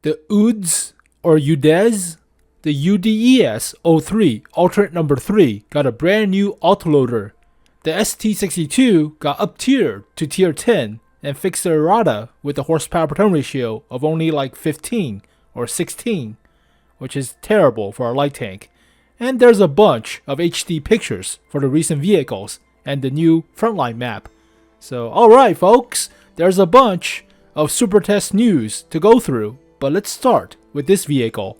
the UDES or UDES, the UDES 𝙋𝙗 alternate number 3 got a brand new autoloader. The ST-62 got up-tiered to tier 10 and fixed the errata with a horsepower per ton ratio of only like 15 or 16, which is terrible for a light tank. And there's a bunch of HD pictures for the recent vehicles and the new Frontline Map. So alright folks, there's a bunch of Supertest news to go through, but let's start with this vehicle.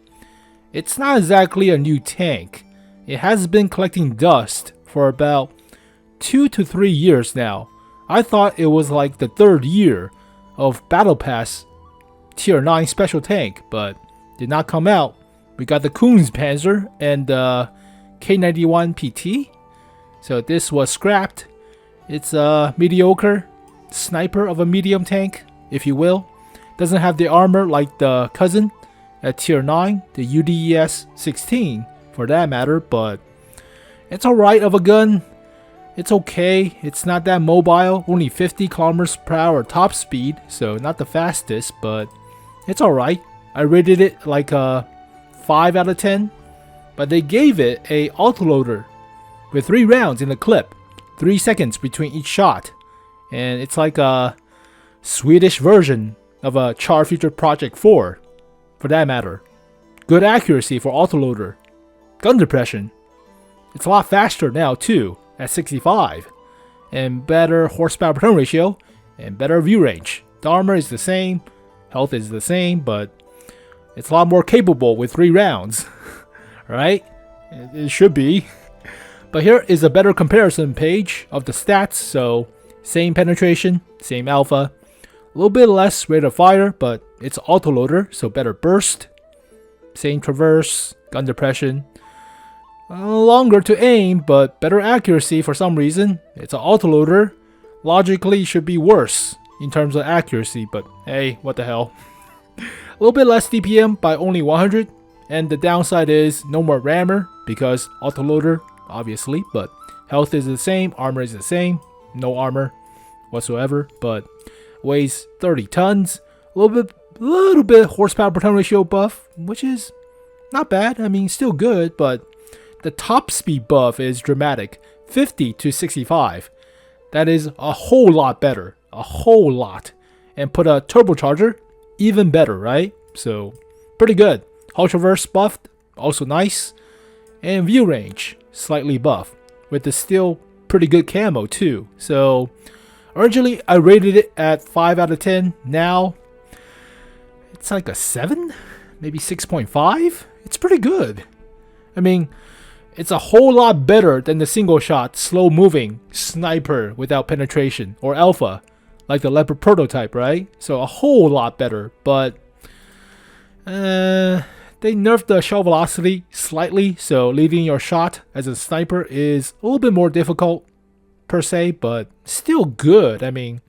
It's not exactly a new tank. It has been collecting dust for about 2 to 3 years now. I thought it was like the 3rd year of Battle Pass tier 9 special tank, but did not come out. We got the 𝙋𝙤𝙘𝙨 and the K91 PT. So this was scrapped. It's a mediocre sniper of a medium tank, if you will. Doesn't have the armor like the cousin at tier 9, the UDES 16 for that matter, but it's alright of a gun. It's okay. It's not that mobile, only 50 kilometers per hour top speed, so not the fastest, but it's alright. I rated it like a 5 out of 10, but they gave it a autoloader with 3 rounds in the clip, 3 seconds between each shot, and it's like a Swedish version of a Char Future Project 4, for that matter. Good accuracy for autoloader. Gun depression. It's a lot faster now too, at 65, and better horsepower per ton ratio, and better view range. The armor is the same, health is the same, but it's a lot more capable with 3 rounds, right? It should be. But here is a better comparison page of the stats, so same penetration, same alpha, a little bit less rate of fire, but it's autoloader, so better burst, same traverse, gun depression, longer to aim, but better accuracy for some reason. It's an autoloader, logically should be worse in terms of accuracy, but hey, what the hell. A little bit less DPM by only 100, and the downside is no more rammer because autoloader, obviously, but health is the same, armor is the same, no armor whatsoever, but weighs 30 tons, a little bit horsepower per ton ratio buff, which is not bad. I mean, still good, but the top speed buff is dramatic, 50 to 65. That is a whole lot better, a whole lot. And put a turbocharger, even better, right? So pretty good. Hull traverse buffed, also nice, and view range slightly buff with the still pretty good camo too. So originally I rated it at 5 out of 10. Now it's like a 7, maybe 6.5. It's pretty good. I mean, it's a whole lot better than the single shot slow moving sniper without penetration or alpha like the Leopard prototype, right? So a whole lot better, but they nerfed the shell velocity slightly, so leading your shot as a sniper is a little bit more difficult per se, but still good. I mean,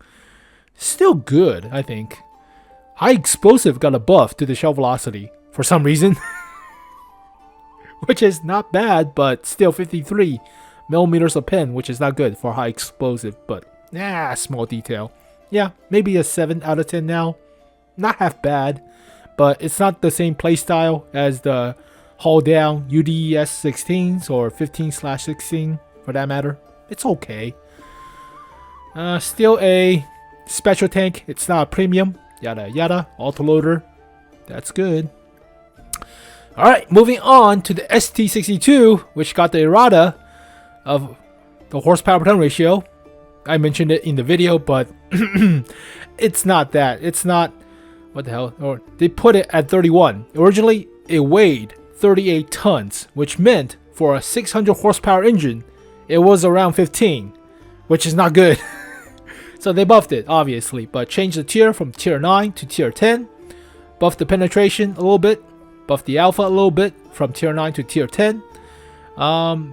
still good, I think. High explosive got a buff to the shell velocity for some reason, which is not bad, but still 53 millimeters of pen, which is not good for high explosive, but small detail. Yeah, maybe a 7 out of 10 now. Not half bad, but it's not the same playstyle as the hull down UDES 16s or 15/16 for that matter. It's okay. Still a special tank. It's not a premium. Yada yada. Autoloader. That's good. Alright, moving on to the ST-62, which got the errata of the horsepower per ton ratio. I mentioned it in the video, but it's not that. It's not, what the hell? Or they put it at 31. Originally, it weighed 38 tons, which meant for a 600 horsepower engine, it was around 15, which is not good. So they buffed it, obviously, but changed the tier from tier 9 to tier 10. Buffed the penetration a little bit. Buffed the alpha a little bit from tier 9 to tier 10.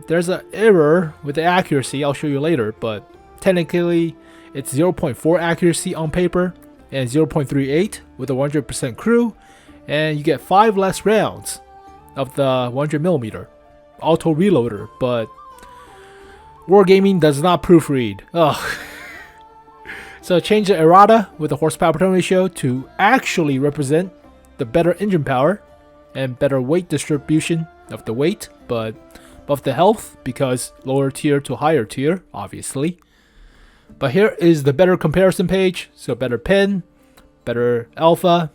There's an error with the accuracy. I'll show you later, but technically it's 0.4 accuracy on paper and 0.38 with a 100% crew, and you get 5 less rounds of the 100mm auto reloader, but Wargaming does not proofread. Ugh. So change the errata with the horsepower per ton ratio to actually represent the better engine power and better weight distribution of the weight, but buff the health because lower tier to higher tier, obviously. But here is the better comparison page. So better pin, better alpha,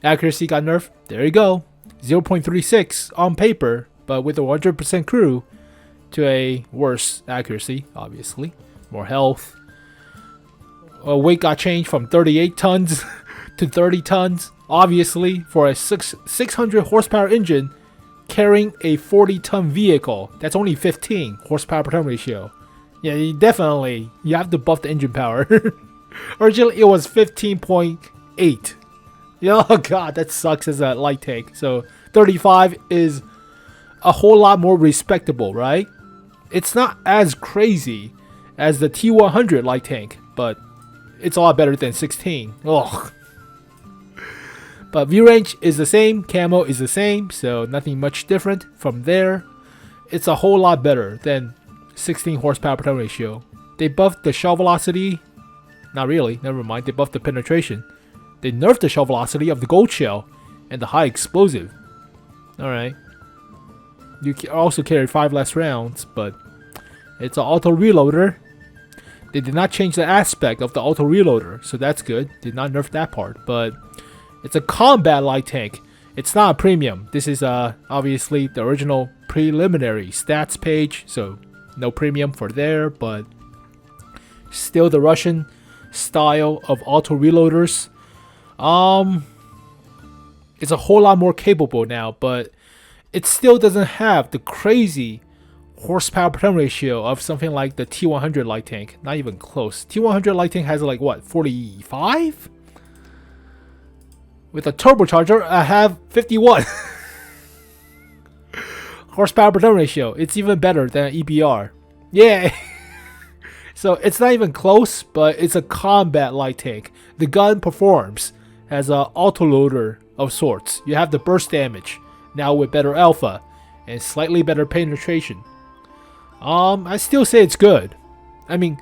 accuracy got nerfed. There you go. 0.36 on paper, but with a 100% crew to a worse accuracy, obviously. More health. Weight got changed from 38 tons to 30 tons, obviously, for a 600 horsepower engine carrying a 40-ton vehicle. That's only 15 horsepower per ton ratio. Yeah, you have to buff the engine power. Originally, it was 15.8. Oh god, that sucks as a light tank. So 35 is a whole lot more respectable, right? It's not as crazy as the T100 light tank, but it's a lot better than 16. Ugh. But view range is the same, camo is the same, so nothing much different from there. It's a whole lot better than 16 horsepower per ton ratio. They buffed the shell velocity. Not really, never mind. They buffed the penetration. They nerfed the shell velocity of the gold shell and the high explosive. Alright. You also carry 5 less rounds, but it's an auto reloader. They did not change the aspect of the auto reloader, so that's good. Did not nerf that part, but it's a combat light tank. It's not a premium. This is obviously the original preliminary stats page, so no premium for there, but still the Russian style of auto reloaders. It's a whole lot more capable now, but it still doesn't have the crazy horsepower per ton ratio of something like the T100 light tank. Not even close. T100 light tank has like what, 45? With a turbocharger, I have 51. Horsepower per ton ratio. It's even better than EBR. Yeah. So it's not even close, but it's a combat light tank. The gun performs as an autoloader of sorts. You have the burst damage now with better alpha and slightly better penetration. I still say it's good. I mean,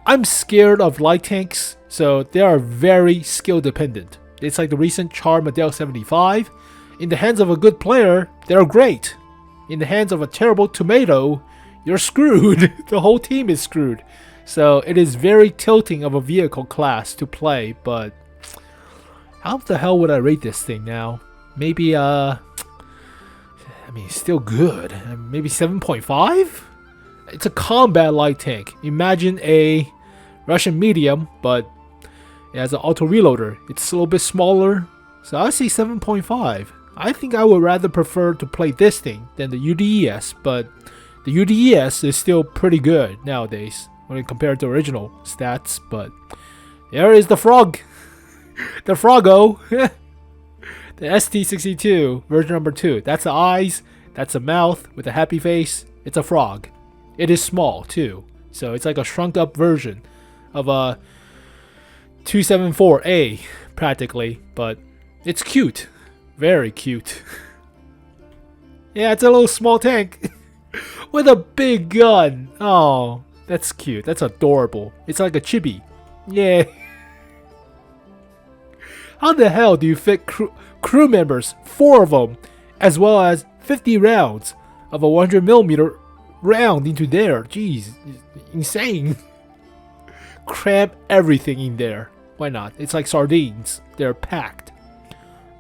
I'm scared of light tanks, so they are very skill dependent. It's like the recent Char Model 75. In the hands of a good player, they're great. In the hands of a terrible tomato, you're screwed. The whole team is screwed. So it is very tilting of a vehicle class to play, but how the hell would I rate this thing now? Maybe, I mean, it's still good. Maybe 7.5? It's a combat light tank. Imagine a Russian medium, but it has an auto reloader. It's a little bit smaller, so I'd say 7.5. I think I would rather prefer to play this thing than the UDES, but the UDES is still pretty good nowadays when compared to original stats. But there is the frog, the froggo, the ST-62 version number 2. That's the eyes, that's the mouth with a happy face. It's a frog. It is small too, so it's like a shrunk up version of a 274A practically, but it's cute, very cute. Yeah, it's a little small tank with a big gun. Oh, that's cute. That's adorable. It's like a chibi. Yeah. How the hell do you fit crew members, 4 of them, as well as 50 rounds of a 100mm round into there? Jeez, insane. Cram everything in there. Why not? It's like sardines. They're packed.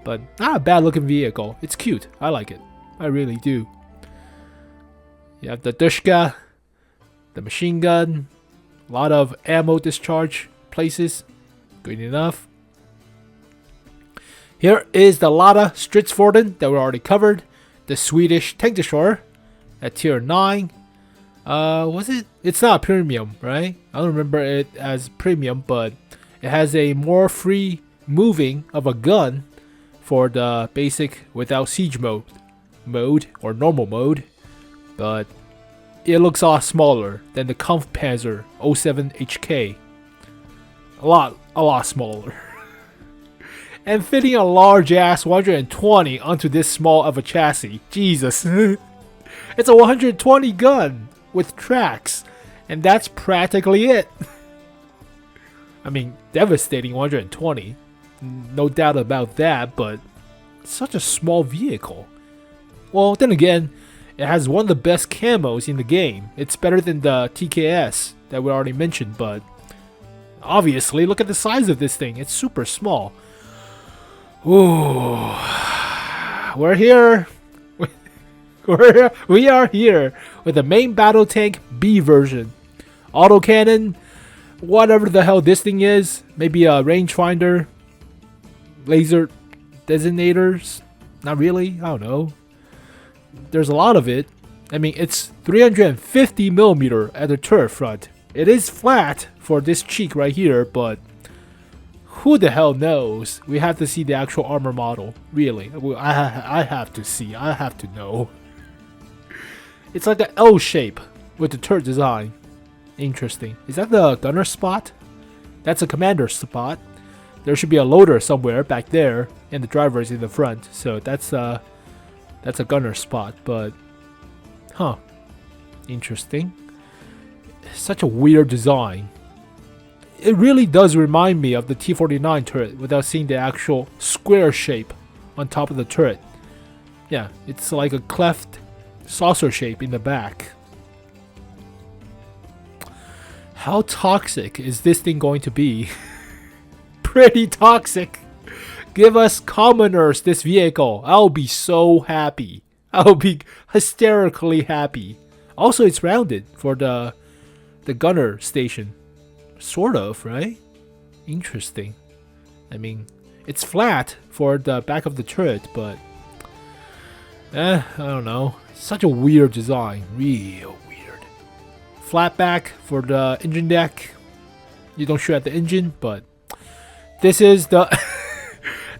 But not a bad looking vehicle. It's cute. I like it. I really do. You have the Dushka, the machine gun, a lot of ammo discharge places. Good enough. Here is the Latta Stridsfordon that we already covered. The Swedish tank destroyer at tier 9. Was it? It's not premium, right? I don't remember it as premium, but it has a more free moving of a gun for the basic without siege mode or normal mode, but it looks a lot smaller than the Kampfpanzer 07 HK. A lot smaller. And fitting a large ass 120 onto this small of a chassis. Jesus. It's a 120 gun with tracks, and that's practically it. I mean, devastating 120, no doubt about that, but Such a small vehicle. Well, then again, it has one of the best camos in the game. It's better than the TKS that we already mentioned, but obviously, look at the size of this thing. It's super small. Ooh. We're here. We are here with the main battle tank B version. Autocannon, whatever the hell this thing is. Maybe a rangefinder. Laser designators. Not really. I don't know. There's a lot of it. I mean, it's 350mm at the turret front. It is flat for this cheek right here, but who the hell knows? We have to see the actual armor model. Really. I have to see. I have to know. It's like an L shape with the turret design. Interesting. Is that the gunner spot? That's a commander spot. There should be a loader somewhere back there, and the driver is in the front. So that's a gunner spot, but huh. Interesting. Such a weird design. It really does remind me of the T-49 turret without seeing the actual square shape on top of the turret. Yeah, it's like a cleft saucer shape in the back. How toxic is this thing going to be? Pretty toxic. Give us commoners this vehicle. I'll be so happy. I'll be hysterically happy. Also, it's rounded for the gunner station. Sort of, right? Interesting. I mean, it's flat for the back of the turret, but I don't know. Such a weird design. Real weird. Flat back for the engine deck. You don't shoot at the engine, but this is the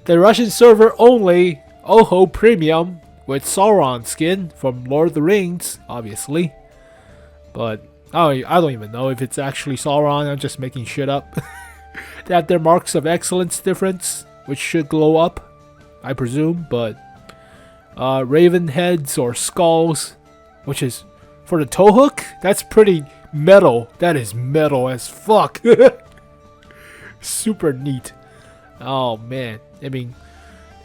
the Russian server only Oho Premium with Sauron skin from Lord of the Rings, obviously. But I don't even know if it's actually Sauron. I'm just making shit up. They have their marks of excellence difference, which should glow up, I presume. But raven heads or skulls, which is for the tow hook. That's pretty metal. That is metal as fuck. Super neat. Oh man, I mean,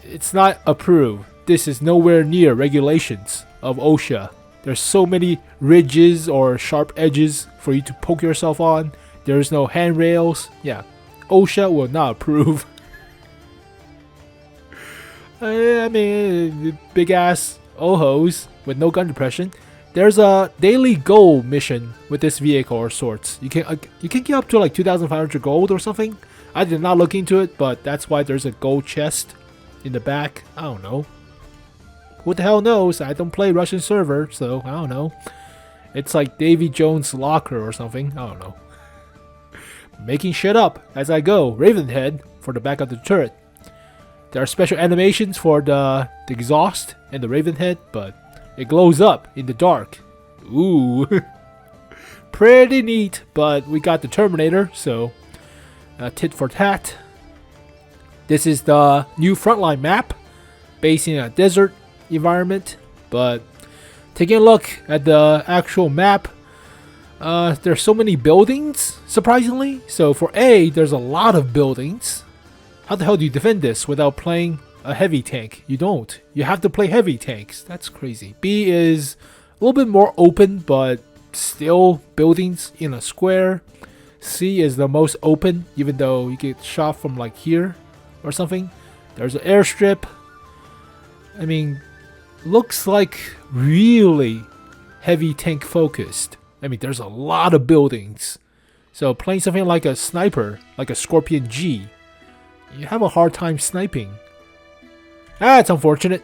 it's not approved. This is nowhere near regulations of OSHA. There's so many ridges or sharp edges for you to poke yourself on. There's no handrails. Yeah, OSHA will not approve. I mean, big ass Ohos with no gun depression. There's a daily goal mission with this vehicle or sorts. You can get up to like 2,500 gold or something. I did not look into it, but that's why there's a gold chest in the back. I don't know. Who the hell knows? I don't play Russian server, so I don't know. It's like Davy Jones' locker or something. I don't know. Making shit up as I go. Ravenhead for the back of the turret. There are special animations for the exhaust and the Ravenhead, but it glows up in the dark. Ooh. Pretty neat, but we got the Terminator, so tit for tat. This is the new Frontline Map based in a desert environment, but taking a look at the actual map, there's so many buildings, surprisingly. So for A, there's a lot of buildings. How the hell do you defend this without playing a heavy tank? You don't. You have to play heavy tanks. That's crazy. B is a little bit more open, but still buildings in a square. C is the most open, even though you get shot from like here or something. There's an airstrip. I mean, looks like really heavy tank focused. I mean, there's a lot of buildings. So playing something like a sniper, like a Scorpion G, you have a hard time sniping. It's unfortunate.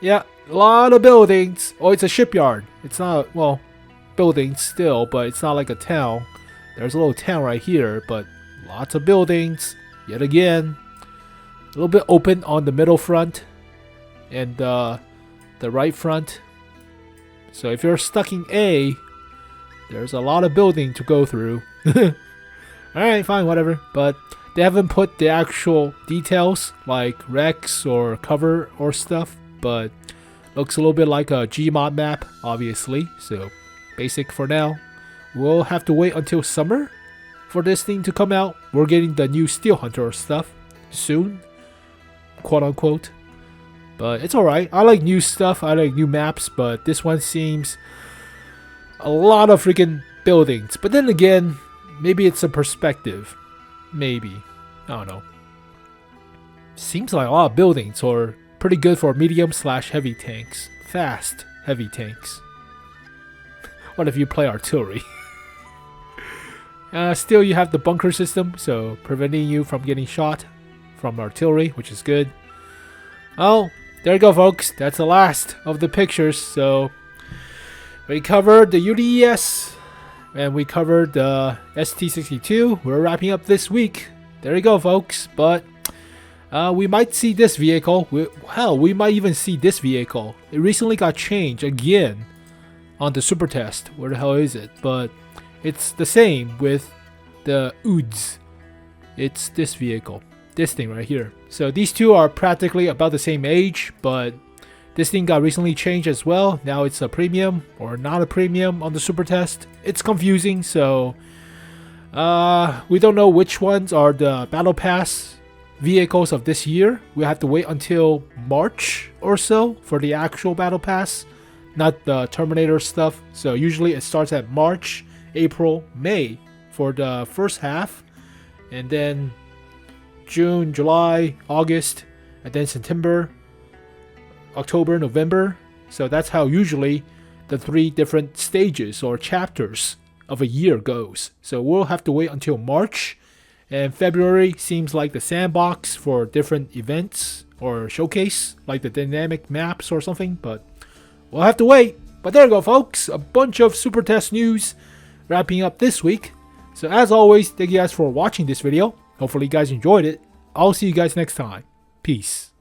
Yeah, a lot of buildings. Oh, it's a shipyard. It's not, well, buildings still, but it's not like a town. There's a little town right here, but lots of buildings. Yet again, a little bit open on the middle front and the right front. So if you're stuck in A, there's a lot of building to go through. Alright, fine, whatever. But they haven't put the actual details like wrecks or cover or stuff, but looks a little bit like a Gmod map, obviously. So basic for now. We'll have to wait until summer for this thing to come out. We're getting the new Steel Hunter stuff soon. quote unquote. But it's alright. I like new stuff, I like new maps, but this one seems a lot of freaking buildings. But then again, maybe it's a perspective. Maybe. I don't know. Seems like a lot of buildings, or pretty good for medium/heavy tanks. Fast, heavy tanks. What if you play artillery? Still, you have the bunker system, so preventing you from getting shot from artillery, which is good. Oh, there you go, folks. That's the last of the pictures. So we covered the UDES and we covered the ST-62. We're wrapping up this week. There you go, folks. But we might see this vehicle. Hell, we might even see this vehicle. It recently got changed again on the Supertest. Where the hell is it? But it's the same with the UDES. It's this vehicle. This thing right here. So these two are practically about the same age, but this thing got recently changed as well. Now it's a premium or not a premium on the Supertest. It's confusing, so we don't know which ones are the Battle Pass vehicles of this year. We have to wait until March or so for the actual Battle Pass, not the Terminator stuff. So usually it starts at March, April, May for the first half, and then June, July, August, and then September, October, November. So that's how usually the 3 different stages or chapters of a year goes. So we'll have to wait until March, and February seems like the sandbox for different events or showcase, like the dynamic maps or something, but we'll have to wait. But there you go, folks. A bunch of Supertest news wrapping up this week. So as always, thank you guys for watching this video. Hopefully you guys enjoyed it. I'll see you guys next time. Peace.